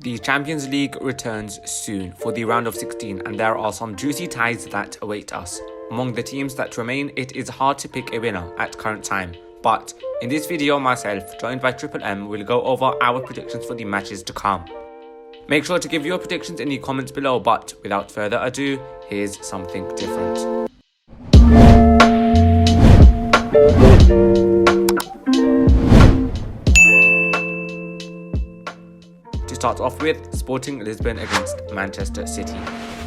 The Champions League returns soon for the round of 16, and there are some juicy ties that await us. Among the teams that remain, it is hard to pick a winner at current time. But in this video, myself, joined by Trxple M, will go over our predictions for the matches to come. Make sure to give your predictions in the comments below, but without further ado, here's something different. To start off with, Sporting Lisbon against Manchester City.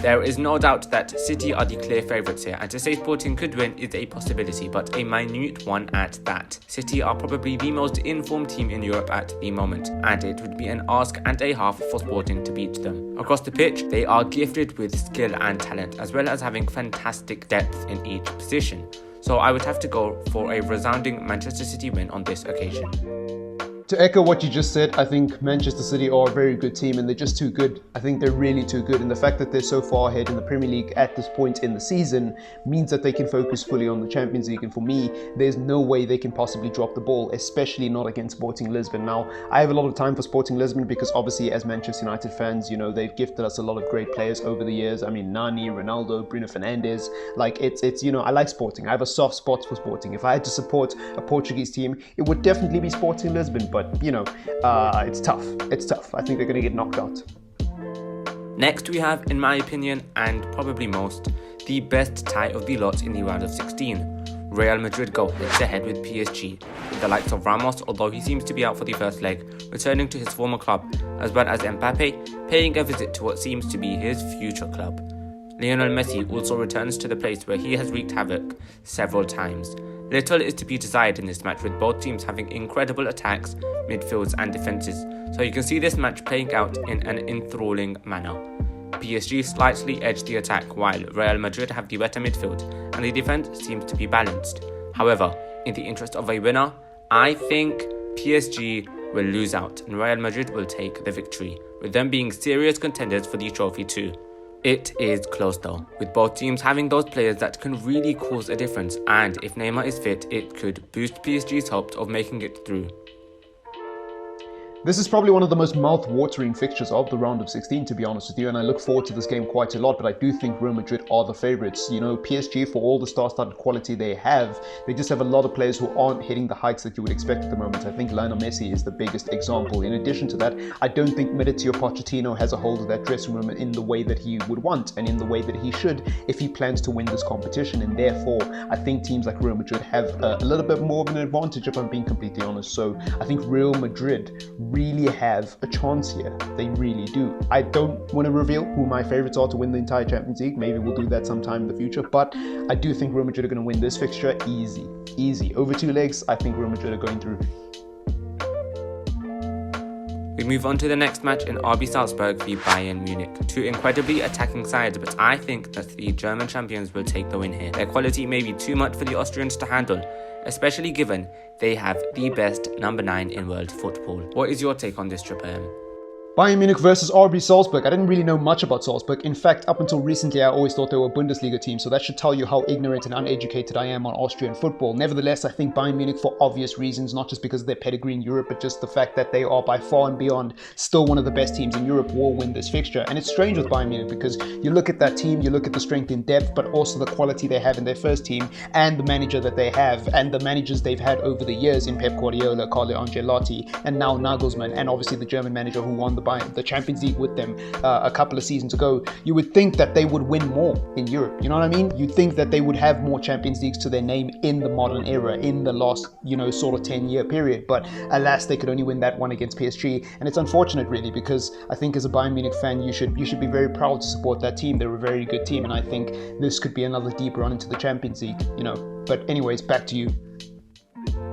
There is no doubt that City are the clear favourites here, and to say Sporting could win is a possibility, but a minute one at that. City are probably the most informed team in Europe at the moment, and it would be an ask and a half for Sporting to beat them. Across the pitch, they are gifted with skill and talent, as well as having fantastic depth in each position. So I would have to go for a resounding Manchester City win on this occasion. To echo what you just said, I think Manchester City are a very good team and they're just too good. I think they're really too good, and the fact that they're so far ahead in the Premier League at this point in the season means that they can focus fully on the Champions League, and for me, there's no way they can possibly drop the ball, especially not against Sporting Lisbon. Now, I have a lot of time for Sporting Lisbon because obviously as Manchester United fans, you know, they've gifted us a lot of great players over the years. I mean, Nani, Ronaldo, Bruno Fernandes, like it's you know, I like Sporting. I have a soft spot for Sporting. If I had to support a Portuguese team, it would definitely be Sporting Lisbon. But, you know, it's tough. It's tough. I think they're going to get knocked out. Next, we have, in my opinion, and probably most, the best tie of the lot in the round of 16. Real Madrid go head-to-head with PSG, with the likes of Ramos, although he seems to be out for the first leg, returning to his former club, as well as Mbappe paying a visit to what seems to be his future club. Lionel Messi also returns to the place where he has wreaked havoc several times. Little is to be desired in this match, with both teams having incredible attacks, midfields and defences, so you can see this match playing out in an enthralling manner. PSG slightly edge the attack, while Real Madrid have the better midfield, and the defence seems to be balanced. However, in the interest of a winner, I think PSG will lose out and Real Madrid will take the victory, with them being serious contenders for the trophy too. It is close though, with both teams having those players that can really cause a difference, and if Neymar is fit, it could boost PSG's hopes of making it through. This is probably one of the most mouth-watering fixtures of the round of 16, to be honest with you, and I look forward to this game quite a lot, but I do think Real Madrid are the favourites. You know, PSG, for all the star-studded quality they just have a lot of players who aren't hitting the heights that you would expect at the moment. I think Lionel Messi is the biggest example. In addition to that, I don't think Mauricio Pochettino has a hold of that dressing room in the way that he would want, and in the way that he should if he plans to win this competition, and therefore, I think teams like Real Madrid have a little bit more of an advantage, if I'm being completely honest. So I think Real Madrid really have a chance here. They really do. I don't want to reveal who my favorites are to win the entire Champions League. Maybe we'll do that sometime in the future, but I do think Real Madrid are going to win this fixture easy. Over 2 legs, I think Real Madrid are going through. We move on to the next match in RB Salzburg v Bayern Munich. Two incredibly attacking sides, but I think that the German champions will take the win here. Their quality may be too much for the Austrians to handle, especially given they have the best number 9 in world football. What is your take on this, Trxple M? Bayern Munich versus RB Salzburg. I didn't really know much about Salzburg. In fact, up until recently, I always thought they were a Bundesliga team, so that should tell you how ignorant and uneducated I am on Austrian football. Nevertheless, I think Bayern Munich, for obvious reasons, not just because of their pedigree in Europe, but just the fact that they are by far and beyond still one of the best teams in Europe, will win this fixture. And it's strange with Bayern Munich because you look at that team, you look at the strength in depth, but also the quality they have in their first team, and the manager that they have, and the managers they've had over the years in Pep Guardiola, Carlo Ancelotti, and now Nagelsmann, and obviously the German manager who won the Champions League with them a couple of seasons ago. You would think that they would win more in Europe. You know what I mean? You'd think that they would have more Champions Leagues to their name in the modern era, in the last, you know, sort of 10-year period. But alas, they could only win that one against PSG. And it's unfortunate, really, because I think as a Bayern Munich fan, you should be very proud to support that team. They're a very good team, and I think this could be another deep run into the Champions League, you know. But anyways, back to you.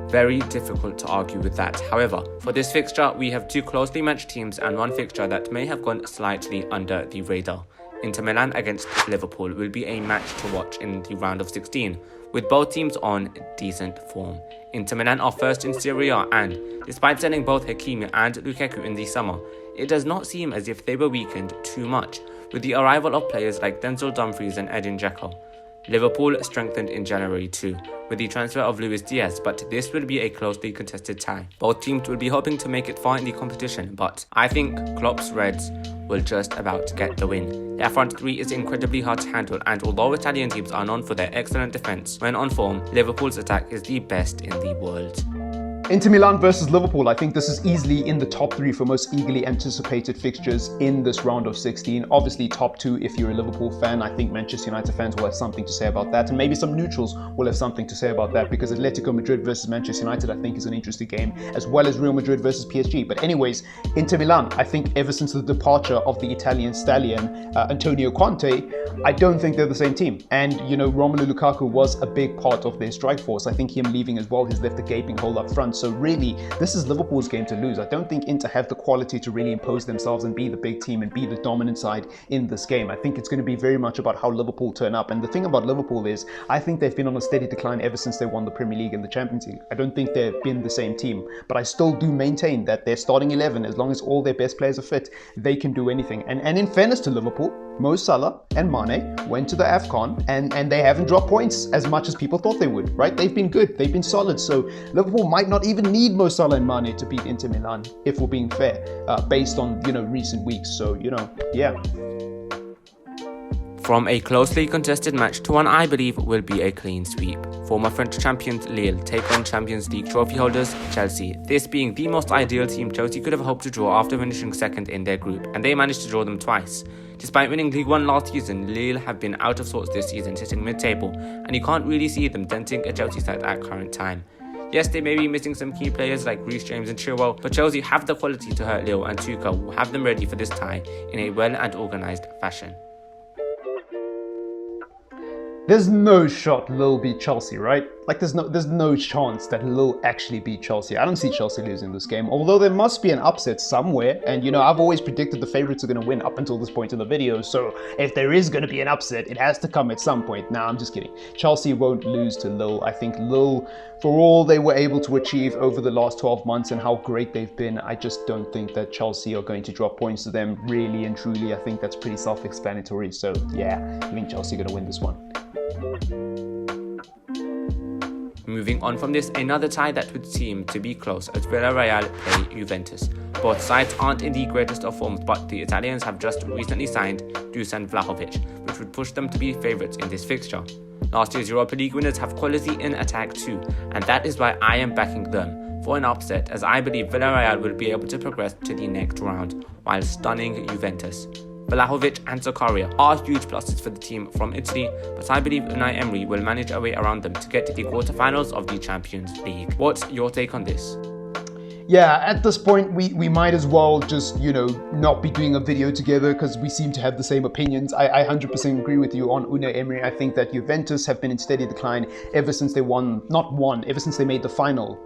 Very difficult to argue with that. However, for this fixture, we have two closely matched teams and one fixture that may have gone slightly under the radar. Inter Milan against Liverpool will be a match to watch in the round of 16, with both teams on decent form. Inter Milan are first in Serie A, and despite selling both Hakimi and Lukaku in the summer, it does not seem as if they were weakened too much, with the arrival of players like Denzel Dumfries and Edin Dzeko. Liverpool strengthened in January too, with the transfer of Luis Diaz, but this will be a closely contested tie. Both teams will be hoping to make it far in the competition, but I think Klopp's Reds will just about get the win. Their front three is incredibly hard to handle, and although Italian teams are known for their excellent defence, when on form, Liverpool's attack is the best in the world. Inter Milan versus Liverpool. I think this is easily in the top 3 for most eagerly anticipated fixtures in this round of 16. Obviously top 2 if you're a Liverpool fan. I think Manchester United fans will have something to say about that, and maybe some neutrals will have something to say about that, because Atletico Madrid versus Manchester United I think is an interesting game, as well as Real Madrid versus PSG. But anyways, Inter Milan, I think ever since the departure of the Italian stallion Antonio Conte, I don't think they're the same team. And Romelu Lukaku was a big part of their strike force. I think him leaving as well has left a gaping hole up front. So really, this is Liverpool's game to lose. I don't think Inter have the quality to really impose themselves and be the big team and be the dominant side in this game. I think it's going to be very much about how Liverpool turn up. And the thing about Liverpool is, I think they've been on a steady decline ever since they won the Premier League and the Champions League. I don't think they've been the same team, but I still do maintain that their starting 11, as long as all their best players are fit, they can do anything. And in fairness to Liverpool, Mo Salah and Mane went to the AFCON and they haven't dropped points as much as people thought they would, right? They've been good, they've been solid. So Liverpool might not even need Mo Salah and Mane to beat Inter Milan, if we're being fair, based on, recent weeks. So, yeah. From a closely contested match to one I believe will be a clean sweep. Former French champions Lille take on Champions League trophy holders Chelsea, this being the most ideal team Chelsea could have hoped to draw after finishing second in their group, and they managed to draw them twice. Despite winning League 1 last season, Lille have been out of sorts this season, sitting mid-table, and you can't really see them denting a Chelsea side at current time. Yes, they may be missing some key players like Reece James and Chilwell, but Chelsea have the quality to hurt Lille, and Tuchel will have them ready for this tie in a well and organised fashion. There's no shot Lille beat Chelsea, right? Like there's no chance that Lille actually beat Chelsea. I don't see Chelsea losing this game, although there must be an upset somewhere. And I've always predicted the favourites are going to win up until this point in the video. So if there is going to be an upset, it has to come at some point. Nah, I'm just kidding. Chelsea won't lose to Lille. I think Lille, for all they were able to achieve over the last 12 months and how great they've been, I just don't think that Chelsea are going to drop points to them really and truly. I think that's pretty self-explanatory. So yeah, I think Chelsea are going to win this one. Moving on from this, another tie that would seem to be close as Villarreal play Juventus. Both sides aren't in the greatest of forms, but the Italians have just recently signed Dusan Vlahovic, which would push them to be favourites in this fixture. Last year's Europa League winners have quality in attack too, and that is why I am backing them for an upset, as I believe Villarreal will be able to progress to the next round while stunning Juventus. Vlahovic and Zakaria are huge pluses for the team from Italy, but I believe Unai Emery will manage a way around them to get to the quarterfinals of the Champions League. What's your take on this? Yeah, at this point, we might as well just, not be doing a video together because we seem to have the same opinions. I 100% agree with you on Unai Emery. I think that Juventus have been in steady decline ever since they ever since they made the final,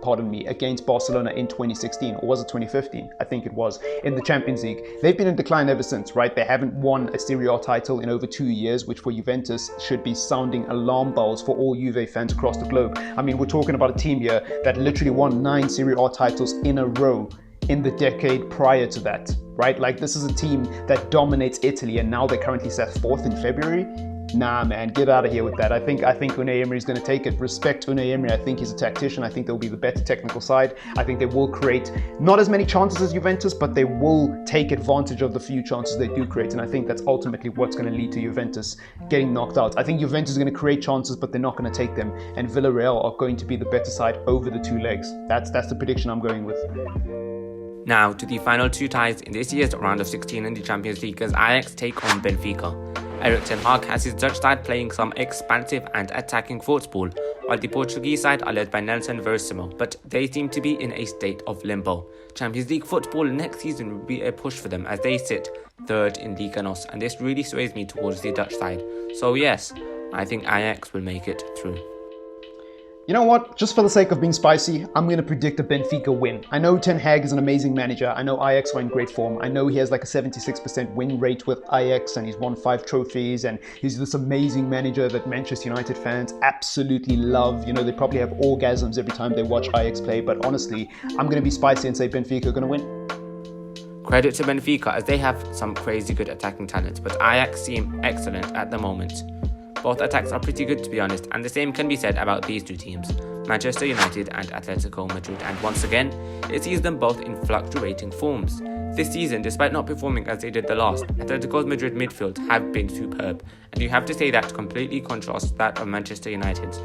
against Barcelona in 2016, or was it 2015? I think it was, in the Champions League. They've been in decline ever since, right? They haven't won a Serie A title in over 2 years, which for Juventus should be sounding alarm bells for all Juve fans across the globe. I mean, we're talking about a team here that literally won 9 Serie A titles in a row in the decade prior to that, right? Like, this is a team that dominates Italy, and now they're currently set 4th in February. Nah, man, get out of here with that. I think Unai Emery is going to take it. Respect Unai Emery. I think he's a tactician. I think they'll be the better technical side. I think they will create not as many chances as Juventus, but they will take advantage of the few chances they do create. And I think that's ultimately what's going to lead to Juventus getting knocked out. I think Juventus is going to create chances, but they're not going to take them. And Villarreal are going to be the better side over the 2 legs. That's the prediction I'm going with. Now to the final 2 ties in this year's round of 16 in the Champions League, as Ajax take on Benfica. Erik ten Hag has his Dutch side playing some expansive and attacking football, while the Portuguese side are led by Nelson Versimo, but they seem to be in a state of limbo. Champions League football next season will be a push for them as they sit 3rd in Liga NOS, and this really sways me towards the Dutch side. So yes, I think Ajax will make it through. You know what? Just for the sake of being spicy, I'm going to predict a Benfica win. I know Ten Hag is an amazing manager. I know Ajax are in great form. I know he has like a 76% win rate with Ajax, and he's won 5 trophies, and he's this amazing manager that Manchester United fans absolutely love. They probably have orgasms every time they watch Ajax play, but honestly, I'm going to be spicy and say Benfica are going to win. Credit to Benfica as they have some crazy good attacking talent, but Ajax seem excellent at the moment. Both attacks are pretty good, to be honest, and the same can be said about these two teams, Manchester United and Atletico Madrid, and once again, it sees them both in fluctuating forms. This season, despite not performing as they did the last, Atletico Madrid midfield have been superb, and you have to say that completely contrasts that of Manchester United's.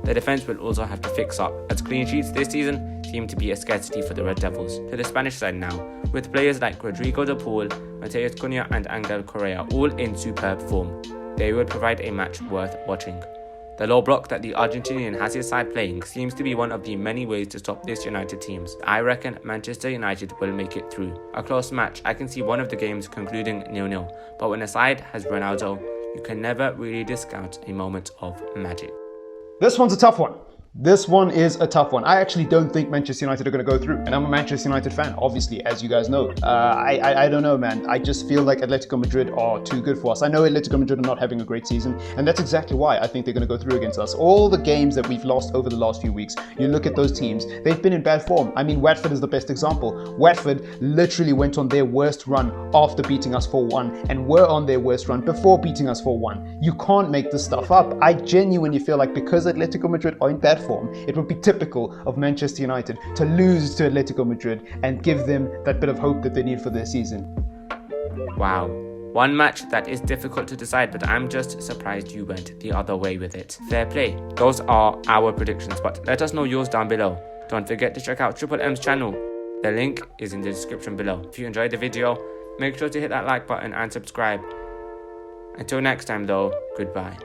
The defence will also have to fix up, as clean sheets this season seem to be a scarcity for the Red Devils. To the Spanish side now, with players like Rodrigo de Paul, Mateus Cunha and Angel Correa all in superb form, they will provide a match worth watching. The low block that the Argentinian has his side playing seems to be one of the many ways to stop this United teams. I reckon Manchester United will make it through. A close match, I can see one of the games concluding 0-0, but when a side has Ronaldo, you can never really discount a moment of magic. This one's a tough one. This one is a tough one. I actually don't think Manchester United are going to go through. And I'm a Manchester United fan, obviously, as you guys know. I don't know, man. I just feel like Atletico Madrid are too good for us. I know Atletico Madrid are not having a great season, and that's exactly why I think they're going to go through against us. All the games that we've lost over the last few weeks, you look at those teams, they've been in bad form. I mean, Watford is the best example. Watford literally went on their worst run after beating us 4-1 and were on their worst run before beating us 4-1. You can't make this stuff up. I genuinely feel like because Atletico Madrid are in bad form, it would be typical of Manchester United to lose to Atletico Madrid and give them that bit of hope that they need for their season. Wow. One match that is difficult to decide, but I'm just surprised you went the other way with it. Fair play. Those are our predictions, but let us know yours down below. Don't forget to check out Trxple M's channel. The link is in the description below. If you enjoyed the video, make sure to hit that like button and subscribe. Until next time though, goodbye.